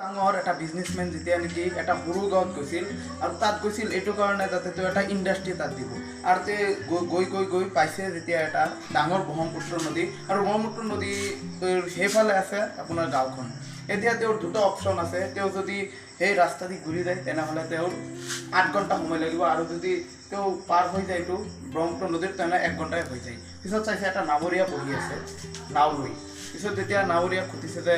ডাঙৰ এটা বিজনেছমেন যেতিয়া নেকি এটা সৰু গাঁৱত গৈছিল আৰু তাত গৈছিল এইটো কাৰণে যাতে তেওঁ এটা ইণ্ডাষ্ট্ৰী তাত দিব আৰু তে গৈ পাইছে যেতিয়া এটা ডাঙৰ ব্ৰহ্মপুত্ৰ নদী আৰু ব্ৰহ্মপুত্ৰ নদী সেইফালে আছে আপোনাৰ গাঁওখন। এতিয়া তেওঁৰ দুটা অপশ্যন আছে, তেওঁ যদি সেই ৰাস্তা দি ঘূৰি যায় তেনেহ'লে তেওঁৰ 8 ঘণ্টা সময় লাগিব আৰু যদি তেওঁ পাৰ হৈ যায় এইটো ব্ৰহ্মপুত্ৰ নদীত তেনেহ'লে 1 ঘণ্টাই হৈ যায়। পিছত চাইছে এটা নাৱৰীয়া বহি আছে নাও লৈ। পিছত যেতিয়া নাৱৰীয়াক সুধিছে যে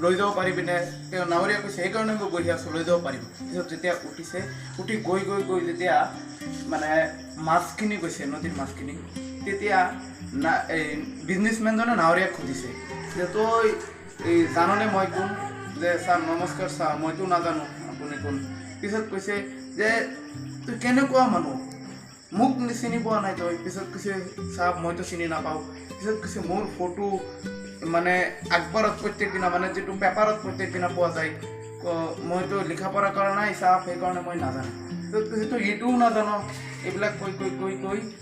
লৈ যাব পাৰিবিনে, তেওঁ নাৱৰীয়া কৈছে সেইকাৰণে মই বহি আছোঁ, লৈ যাব পাৰিম। পিছত যেতিয়া উঠিছে, উঠি গৈ যেতিয়া মানে মাছখিনি গৈছে নদীৰ মাছখিনি, তেতিয়া এই বিজনেছমেনজনে নাৱৰীয়াক সুধিছে যে তই এই জাননে মই কোন? যে ছাৰ নমস্কাৰ ছাৰ, মইতো নাজানো আপুনি কোন। পিছত কৈছে যে তই কেনেকুৱা মানুহ, মোক চিনি পোৱা নাই তই? পিছত কৈছে ছাৰ মইতো চিনি নাপাওঁ। পিছত কৈছে মোৰ ফটো মানে আকবাৰত প্ৰত্যেক দিনা মানে যিটো পেপাৰত প্ৰত্যেক দিনা পোৱা যায়, মইতো লিখা পঢ়া কৰা নাই ছাৰ, সেইকাৰণে মই নাজানো। পিছত কৈছে তই এইটোও নাজানো। এইবিলাক কৈ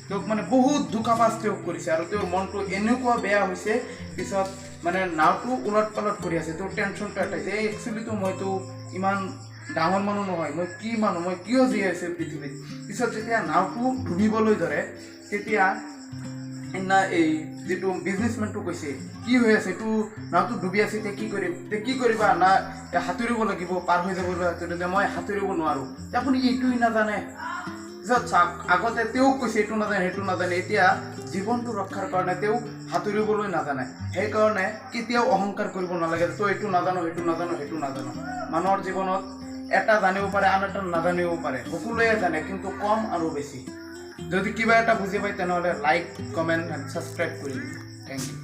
তেওঁক মানে বহুত দুখাপাছ তেওঁক কৰিছে আৰু তেওঁৰ মনটো এনেকুৱা বেয়া হৈছে। পিছত মানে নাওটো ওলট পালট কৰি আছে, তেওঁৰ টেনশ্যনটো এটাইছে, এই একচুৱেলিটো মইতো ইমান ডাঙৰ মানুহ নহয়, মই কি মানুহ, মই কিয় জীয়াই আছোঁ পৃথিৱীত। পিছত যেতিয়া নাওটো ডুবিবলৈ ধৰে তেতিয়া এই যিটো বিজনেছমেনটো কৈছে কি হৈ আছে, এইটো নাওটো ডুবি আছে, এতিয়া কি কৰিম? কি কৰিবা? না সাঁতুৰিব লাগিব, পাৰ হৈ যাবলৈ সাঁতুৰিলে মই সাঁতুৰিব নোৱাৰোঁ। আপুনি এইটোৱে নাজানে। পিছত চাওক, আগতে তেওঁক কৈছে এইটো নাজানে সেইটো নাজানে, এতিয়া জীৱনটো ৰক্ষাৰ কাৰণে তেওঁ সাঁতুৰিবলৈ নাজানে। সেইকাৰণে কেতিয়াও অহংকাৰ কৰিব নালাগে, তই এইটো নাজানো সেইটো নাজানো। মানুহৰ জীৱনত এটা জানিব পাৰে, আন এটা নাজানিব পাৰে, সকলোৱে জানে কিন্তু কম আৰু বেছি। যদি কিবা এটা বুজি পায় তেনেহ'লে লাইক, কমেণ্ট এণ্ড ছাবস্ক্ৰাইব কৰি দিব। Thank U.